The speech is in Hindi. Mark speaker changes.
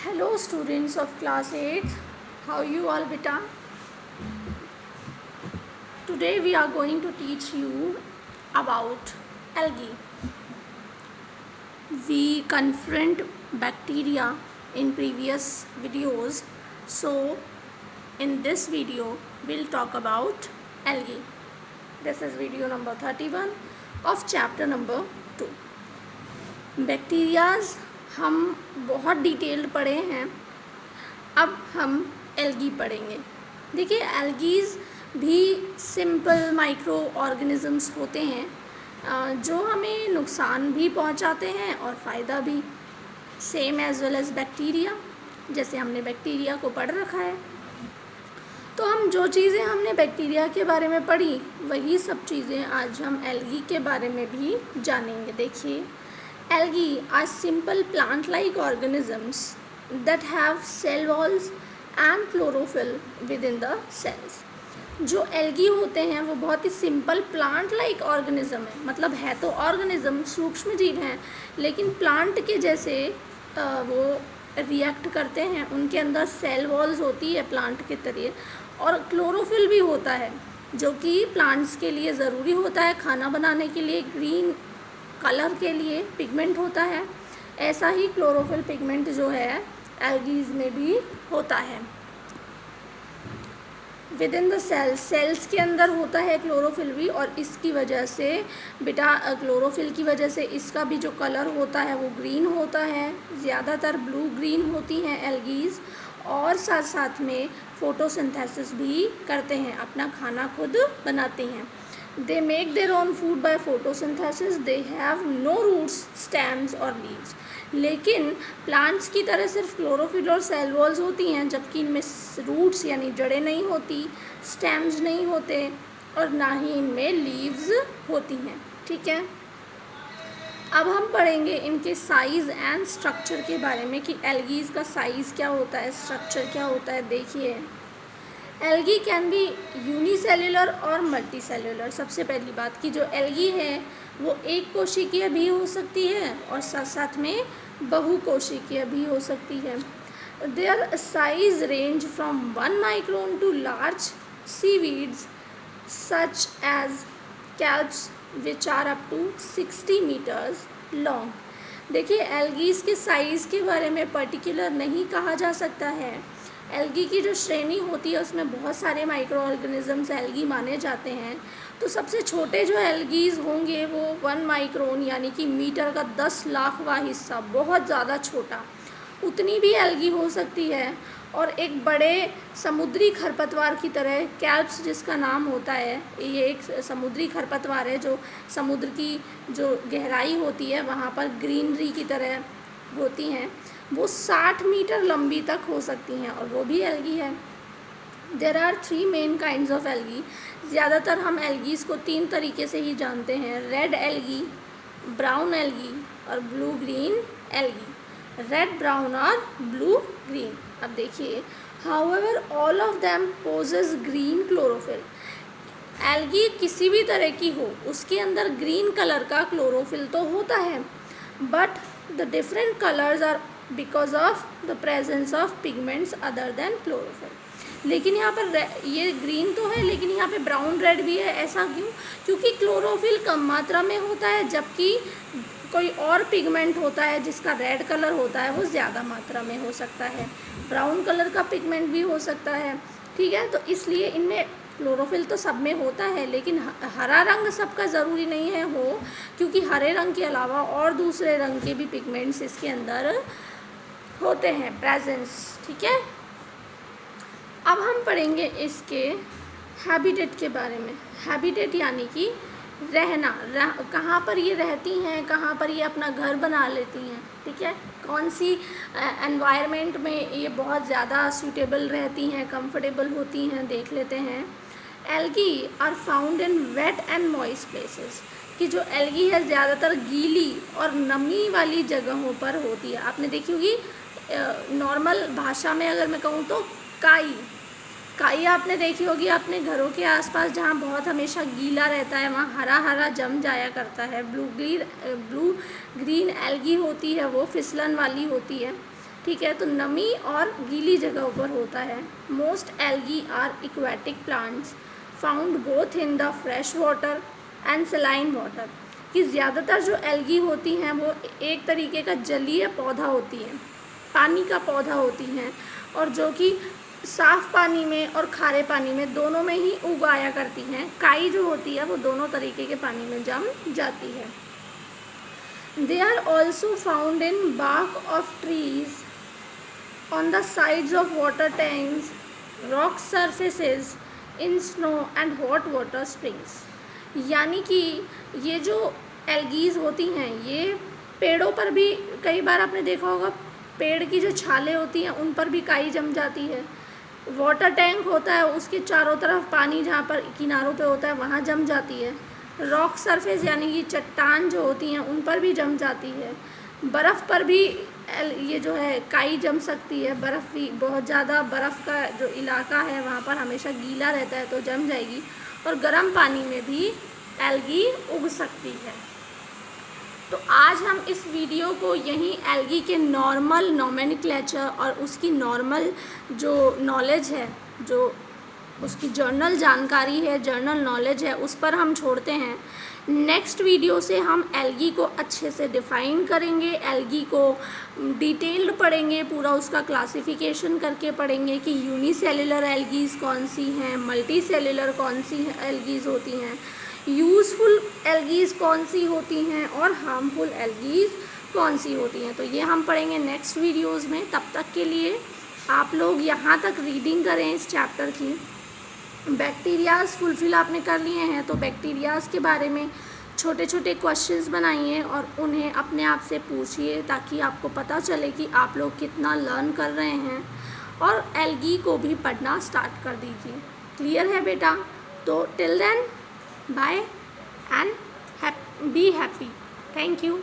Speaker 1: Hello students of class 8, how you all beta? Today we are going to teach you about algae. We confront bacteria in previous videos, so in this video we'll talk about algae. This is video number 31 of chapter number 2. Bacterias हम बहुत डिटेल्ड पढ़े हैं, अब हम एल्गी पढ़ेंगे। देखिए एल्गीज़ भी सिंपल माइक्रो ऑर्गेनिज़म्स होते हैं जो हमें नुकसान भी पहुंचाते हैं और फ़ायदा भी, same as well as bacteria. जैसे हमने बैक्टीरिया को पढ़ रखा है, तो हम जो चीज़ें हमने बैक्टीरिया के बारे में पढ़ी वही सब चीज़ें आज हम एल्गी के बारे में भी जानेंगे। देखिए algae are simple plant-like organisms that have cell walls and chlorophyll within the cells. जो एल्गी होते हैं वो बहुत ही सिंपल प्लांट लाइक ऑर्गेनिज्म है, मतलब है तो ऑर्गेनिज्म, सूक्ष्म जीव हैं, लेकिन प्लांट के जैसे वो रिएक्ट करते हैं। उनके अंदर सेल वॉल्स होती है प्लांट के तरह, और क्लोरोफिल भी होता है जो कि प्लांट्स के लिए ज़रूरी होता है, खाना बनाने के लिए, ग्रीन कलर के लिए पिगमेंट होता है। ऐसा ही क्लोरोफिल पिगमेंट जो है एल्गीज में भी होता है। विद इन द सेल्स के अंदर होता है क्लोरोफिल भी, और इसकी वजह से बेटा क्लोरोफिल की वजह से इसका भी जो कलर होता है वो ग्रीन होता है, ज़्यादातर ब्लू ग्रीन होती हैं एल्गीज, और साथ साथ में फोटोसिंथेसिस भी करते हैं, अपना खाना खुद बनाते हैं। They make their own food by photosynthesis. They have no roots, stems और leaves. लेकिन प्लांट्स की तरह सिर्फ क्लोरोफिल और सेल वॉल्स होती हैं, जबकि इनमें रूट्स यानी जड़ें नहीं होती, स्टेम्स नहीं होते, और ना ही इनमें लीव्स होती हैं। ठीक है, अब हम पढ़ेंगे इनके साइज़ एंड स्ट्रक्चर के बारे में कि एल्गीज़ का साइज़ क्या होता है, स्ट्रक्चर क्या होता है। देखिए एल्गी कैन बी यूनिसेल्युलर और मल्टी सेल्युलर। सबसे पहली बात कि जो एल्गी है वो एक कोशिकीय भी हो सकती है और साथ साथ में बहुकोशिकीय भी हो सकती है। Their size range from 1 micron to large seaweeds such as kelps which are up to 60 metres long. देखिए एल्गीज़ के साइज़ के बारे में पर्टिकुलर नहीं कहा जा सकता है। एल्गी की जो श्रेणी होती है उसमें बहुत सारे माइक्रो ऑर्गेनिजम्स एल्गी माने जाते हैं, तो सबसे छोटे जो एल्गीज़ होंगे वो 1 माइक्रोन यानी कि मीटर का 10 लाखवां हिस्सा, बहुत ज़्यादा छोटा, उतनी भी एल्गी हो सकती है। और एक बड़े समुद्री खरपतवार की तरह कैल्प्स जिसका नाम होता है, ये एक समुद्री खरपतवार है जो समुद्र की जो गहराई होती है वहाँ पर ग्रीनरी की तरह होती हैं, वो 60 मीटर लंबी तक हो सकती हैं, और वो भी एल्गी है। There are 3 main kinds of algae. ज़्यादातर हम एल्गीज़ को 3 तरीके से ही जानते हैं, रेड एल्गी, ब्राउन एल्गी और blue green algae. Red, brown और ब्लू ग्रीन। अब देखिए however all of them possess green chlorophyll. Algae किसी भी तरह की हो उसके अंदर ग्रीन कलर का क्लोरोफिल तो होता है, but the different colours are because of the presence of pigments other than chlorophyll. लेकिन यहाँ पर ये ग्रीन तो है, लेकिन यहाँ पे ब्राउन रेड भी है। ऐसा क्यों? क्योंकि क्लोरोफिल कम मात्रा में होता है, जबकि कोई और पिगमेंट होता है जिसका रेड कलर होता है वो ज़्यादा मात्रा में हो सकता है, ब्राउन कलर का पिगमेंट भी हो सकता है। ठीक है, तो इसलिए इनमें क्लोरोफिल तो सब में होता है, लेकिन हरा रंग सबका ज़रूरी नहीं है हो, क्योंकि हरे रंग के अलावा और दूसरे रंग के भी पिगमेंट्स इसके अंदर होते हैं, प्रेजेंस। ठीक है, अब हम पढ़ेंगे इसके हैबिटेट के बारे में। हैबिटेट यानी कि रहना, कहाँ पर ये रहती हैं, कहाँ पर ये अपना घर बना लेती हैं। ठीक है, कौन सी एनवायरनमेंट में ये बहुत ज़्यादा सूटेबल रहती हैं, कंफर्टेबल होती हैं, देख लेते हैं। Algae are found in wet and moist places. कि जो एल्गी है ज़्यादातर गीली और नमी वाली जगहों पर होती है। आपने देखी होगी नॉर्मल भाषा में अगर मैं कहूँ तो काई आपने देखी होगी अपने घरों के आसपास, जहाँ बहुत हमेशा गीला रहता है, वहाँ हरा हरा जम जाया करता है। ब्लू ग्रीन एल्गी होती है, वो फिसलन वाली होती है। ठीक है, तो नमी और गीली जगहों पर होता है। Most algae are aquatic plants found both in the fresh water and saline water, कि ज़्यादातर जो एल्गी होती हैं वो एक तरीके का जलीय पौधा होती है, पानी का पौधा होती हैं, और जो कि साफ़ पानी में और खारे पानी में दोनों में ही उगाया करती हैं। काई जो होती है वो दोनों तरीके के पानी में जम जाती है। They are also found in bark of trees, on the sides of water tanks, rock surfaces, in snow and hot water springs। यानी कि ये जो एल्गीज़ होती हैं ये पेड़ों पर भी, कई बार आपने देखा होगा पेड़ की जो छालें होती हैं उन पर भी काई जम जाती है। वाटर टैंक होता है उसके चारों तरफ पानी जहाँ पर किनारों पे होता है वहाँ जम जाती है। रॉक सरफेस यानी कि चट्टान जो होती हैं उन पर भी जम जाती है। बर्फ़ पर भी ये जो है काई जम सकती है। बर्फ़ भी, बहुत ज़्यादा बर्फ़ का जो इलाका है वहाँ पर हमेशा गीला रहता है तो जम जाएगी। और गर्म पानी में भी एल्गी उग सकती है। तो आज हम इस वीडियो को यहीं एल्गी के नॉर्मल नोमेनक्लेचर और उसकी नॉर्मल जो नॉलेज है, जो उसकी जर्नल जानकारी है, जर्नल नॉलेज है, उस पर हम छोड़ते हैं। नेक्स्ट वीडियो से हम एल्गी को अच्छे से डिफ़ाइन करेंगे, एल्गी को डिटेल्ड पढ़ेंगे, पूरा उसका क्लासिफिकेशन करके पढ़ेंगे कि यूनिसेलुलर एल्गीज़ कौन सी हैं, मल्टी सेलुलर कौन सी एल्गीज़ होती हैं, यूज़फुल एल्गीज़ कौन सी होती हैं और हार्मफुल एल्गीज़ कौन सी होती हैं। तो ये हम पढ़ेंगे नेक्स्ट वीडियोज़ में। तब तक के लिए आप लोग यहाँ तक रीडिंग करें इस चैप्टर की। बैक्टीरियाज़ फुलफिल आपने कर लिए हैं तो बैक्टीरियाज़ के बारे में छोटे छोटे क्वेश्चंस बनाइए और उन्हें अपने आप से पूछिए ताकि आपको पता चले कि आप लोग कितना लर्न कर रहे हैं, और एल्गी को भी पढ़ना स्टार्ट कर दीजिए। क्लियर है बेटा? तो till then bye and be happy. Thank you.